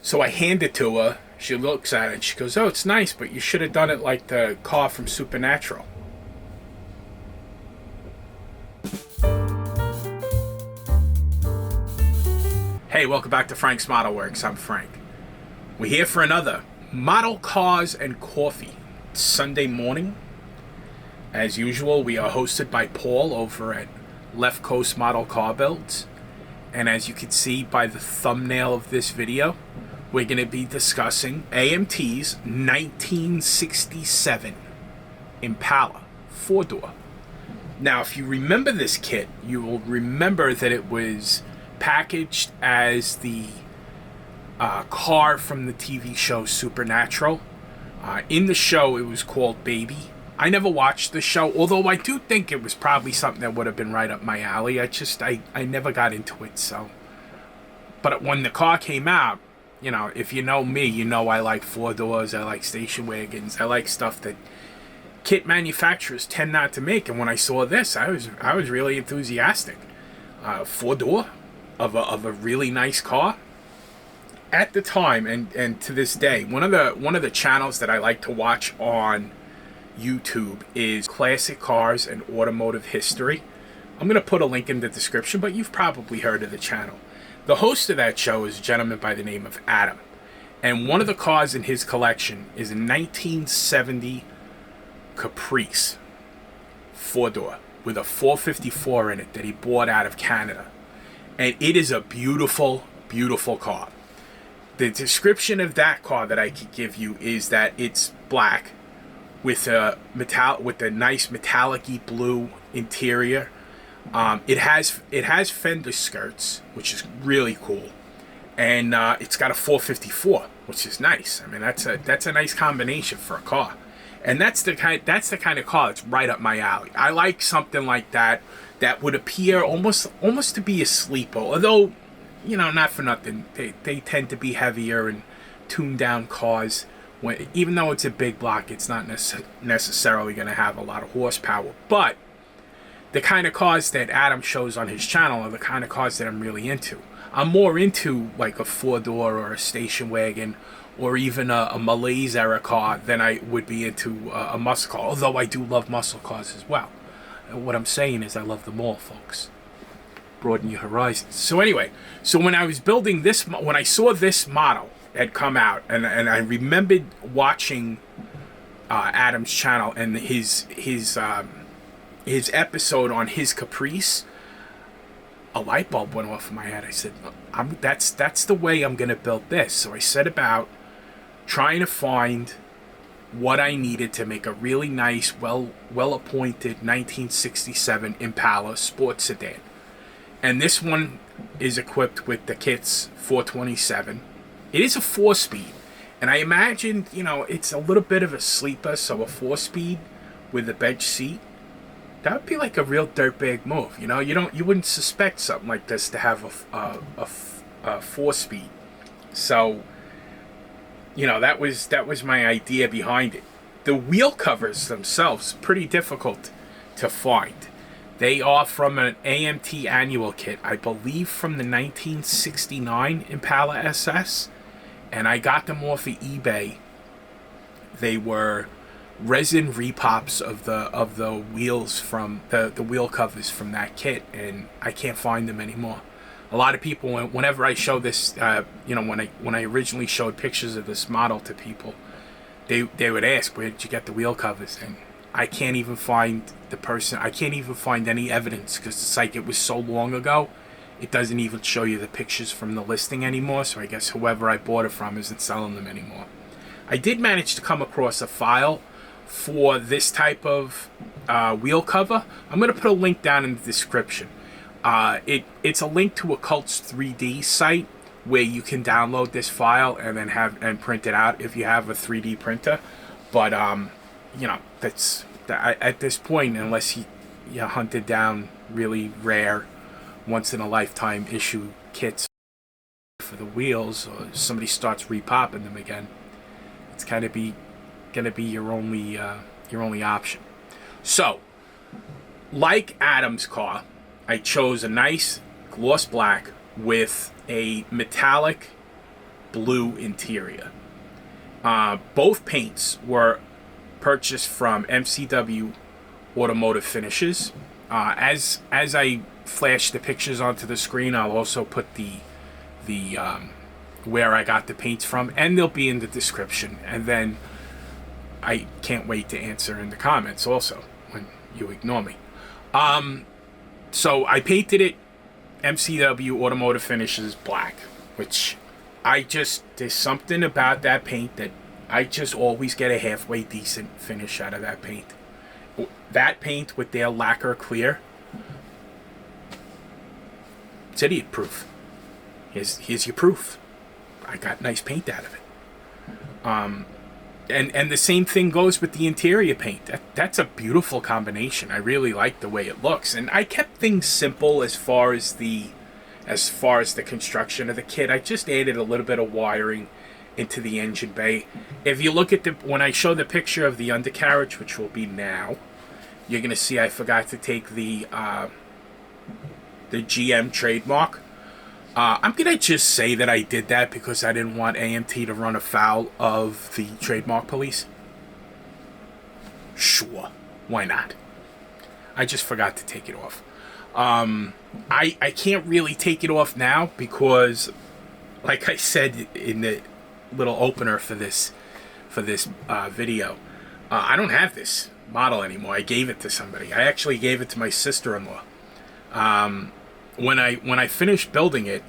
So I hand it to her. She looks at it and she goes, "Oh, it's nice, but you should have done it like the car from Supernatural." Hey, welcome back to Frank's Model Works. I'm Frank. We're here for another Model Cars and Coffee. It's Sunday morning. As usual, we are hosted by Paul over at Left Coast Model Car Builds. And as you can see by the thumbnail of this video, we're going to be discussing AMT's 1967 Impala 4-door. Now, if you remember this kit, you will remember that it was packaged as the car from the TV show Supernatural. In the show, it was called Baby. I never watched the show, although I do think it was probably something that would have been right up my alley. I never got into it, so. But when the car came out, you know, if you know me, you know I like 4-doors, I like station wagons, I like stuff that kit manufacturers tend not to make. And when I saw this, I was really enthusiastic. 4-door of a really nice car. At the time and to this day, one of the channels that I like to watch on YouTube is Classic Cars and Automotive History. I'm going to put a link in the description, but you've probably heard of the channel. The host of that show is a gentleman by the name of Adam. And one of the cars in his collection is a 1970 Caprice 4-door with a 454 in it that he bought out of Canada. And it is a beautiful, beautiful car. The description of that car that I could give you is that it's black with a nice metallic-y blue interior. It has fender skirts, which is really cool, and it's got a 454, which is nice. I mean, that's a nice combination for a car, and that's the kind of car that's right up my alley. I like something like that would appear almost to be a sleeper, although, you know, not for nothing, they tend to be heavier and tuned down cars. Even though it's a big block, it's not necessarily going to have a lot of horsepower, but the kind of cars that Adam shows on his channel are the kind of cars that I'm really into. I'm more into like a 4-door or a station wagon or even a Malaise era car than I would be into a muscle car, although I do love muscle cars as well. And what I'm saying is I love them all, folks. Broaden your horizons. So anyway, so when I was building this, when I saw this model had come out, and I remembered watching Adam's channel and his episode on his Caprice, a light bulb went off in my head. I said, that's the way I'm going to build this. So I set about trying to find what I needed to make a really nice, well-appointed 1967 Impala sports sedan. And this one is equipped with the kit's 427. It is a 4-speed. And I imagined, you know, it's a little bit of a sleeper, so a 4-speed with a bench seat, that would be like a real dirtbag move. You know, you wouldn't suspect something like this to have a 4-speed. So, you know, that was my idea behind it. The wheel covers themselves pretty difficult to find. They are from an AMT annual kit, I believe from the 1969 Impala SS, and I got them off of eBay. They were resin repops of the wheels from the wheel covers from that kit, and I can't find them anymore. A lot of people, whenever I show this, you know, when I originally showed pictures of this model to people, they would ask, where did you get the wheel covers? And I can't even find the person. I can't even find any evidence because it's like it was so long ago. It doesn't even show you the pictures from the listing anymore. So I guess whoever I bought it from isn't selling them anymore. I did manage to come across a file for this type of wheel cover. I'm going to put a link down in the description. It's a link to a Cults 3D site where you can download this file and then print it out if you have a 3D printer. But you know, that's at this point, unless you hunted down really rare, once in a lifetime issue kits for the wheels, or somebody starts repopping them again, it's kind of gonna be your only option. So, like Adam's car, I chose a nice gloss black with a metallic blue interior. Both paints were purchased from MCW Automotive Finishes. As I flash the pictures onto the screen, I'll also put the where I got the paints from, and they'll be in the description. And then I can't wait to answer in the comments also when you ignore me. So I painted it MCW Automotive Finishes black, which there's something about that paint that I just always get a halfway decent finish out of that paint. That paint with their lacquer clear, it's idiot proof. Here's your proof. I got nice paint out of it. And the same thing goes with the interior paint. That's a beautiful combination. I really like the way it looks. And I kept things simple as far as the construction of the kit. I just added a little bit of wiring into the engine bay. If you look at when I show the picture of the undercarriage, which will be now, you're gonna see I forgot to take the GM trademark. I'm going to just say that I did that because I didn't want AMT to run afoul of the trademark police. Sure, why not? I just forgot to take it off. I can't really take it off now because, like I said in the little opener for this video, I don't have this model anymore. I gave it to somebody. I actually gave it to my sister-in-law. When I finished building it,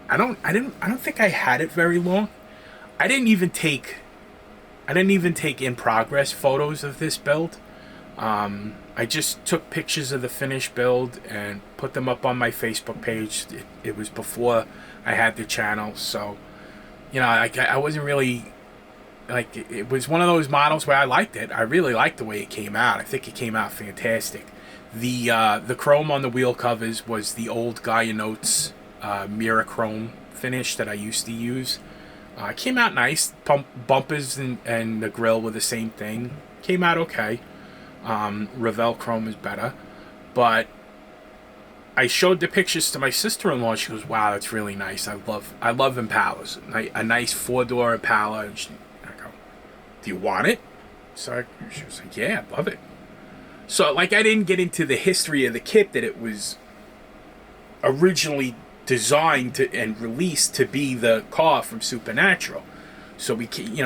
I don't think I had it very long. I didn't even take in progress photos of this build. I just took pictures of the finished build and put them up on my Facebook page. It was before I had the channel, so I wasn't really it was one of those models where I liked it. I really liked the way it came out. I think it came out fantastic. The chrome on the wheel covers was the old Gaia Notes mirror chrome finish that I used to use. It came out nice. Bumpers and the grill were the same thing. Came out okay. Revell chrome is better. But I showed the pictures to my sister-in-law. She goes, "Wow, that's really nice. I love Impalas. A nice 4-door Impala." And I go, "Do you want it?" So she was like, "Yeah, I love it." So, I didn't get into the history of the kit, that it was originally designed and released to be the car from Supernatural. So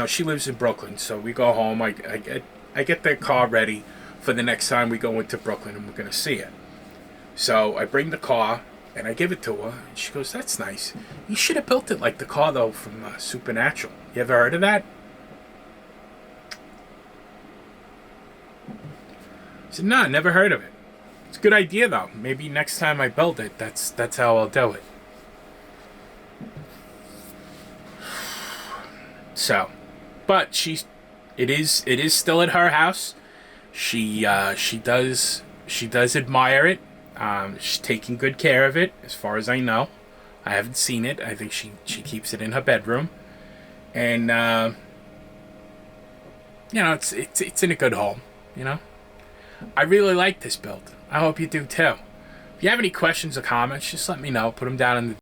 she lives in Brooklyn, so we go home. I get the car ready for the next time we go into Brooklyn and we're going to see it. So I bring the car and I give it to her, and she goes, "That's nice. You should have built it like the car, though, from Supernatural. You ever heard of that?" I said, "No, never heard of it. It's a good idea, though. Maybe next time I build it, that's how I'll do it." So, but it is still at her house. She does admire it. She's taking good care of it, as far as I know. I haven't seen it. I think she keeps it in her bedroom, and it's in a good home. I really like this build. I hope you do too. If you have any questions or comments, just let me know. Put them down in the...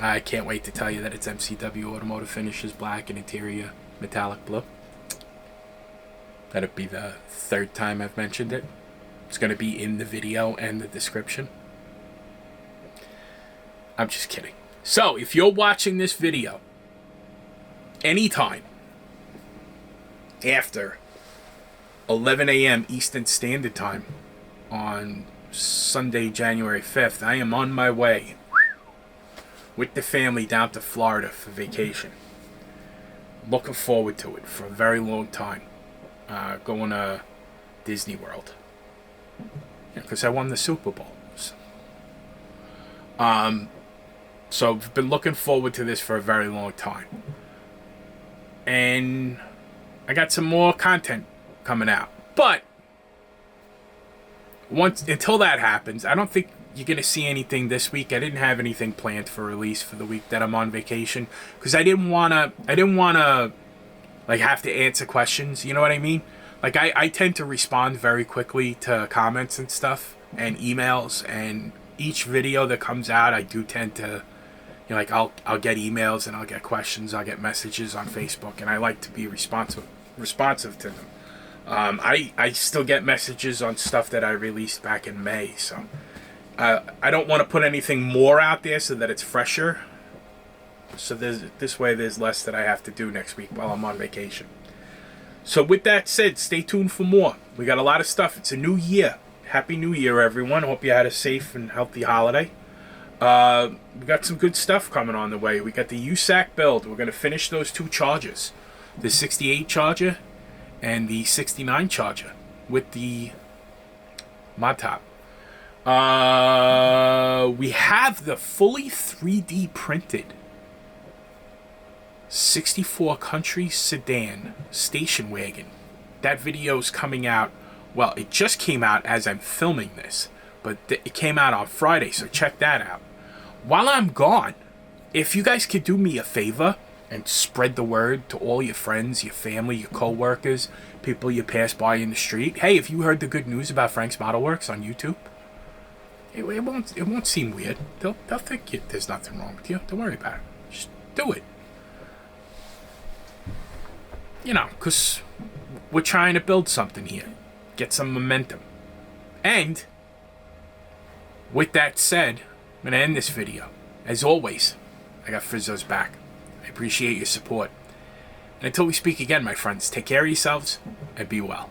I can't wait to tell you that it's MCW Automotive Finishes black and interior metallic blue. That'd be the third time I've mentioned it. It's going to be in the video and the description. I'm just kidding. So, if you're watching this video anytime after 11 a.m. Eastern Standard Time on Sunday, January 5th, I am on my way with the family down to Florida for vacation. Looking forward to it for a very long time. Going to Disney World. Because I won the Super Bowl. So I've been looking forward to this for a very long time. And I got some more content coming out. But until that happens, I don't think you're going to see anything this week. I didn't have anything planned for release for the week that I'm on vacation, because I didn't want to have to answer questions, you know what I mean? I tend to respond very quickly to comments and stuff and emails, and each video that comes out, I do tend to You know, like I'll get emails and I'll get questions, I'll get messages on Facebook, and I like to be responsive to them. I still get messages on stuff that I released back in May, so I don't want to put anything more out there so that it's fresher. So this way there's less that I have to do next week while I'm on vacation. So with that said, stay tuned for more. We got a lot of stuff. It's a new year. Happy New Year, everyone. Hope you had a safe and healthy holiday. We got some good stuff coming on the way. We got the USAC build. We're going to finish those 2 chargers. The 68 charger and the 69 charger with the mod top. We have the fully 3D printed 64 country sedan station wagon. That video's coming out. Well, it just came out as I'm filming this, but it came out on Friday, so check that out. While I'm gone, if you guys could do me a favor and spread the word to all your friends, your family, your co-workers, people you pass by in the street. Hey, if you heard the good news about Frank's Model Works on YouTube, it won't seem weird. They'll think there's nothing wrong with you. Don't worry about it. Just do it. You know, because we're trying to build something here. Get some momentum. And with that said, I'm going to end this video. As always, I got Frizzo's back. I appreciate your support. And until we speak again, my friends, take care of yourselves and be well.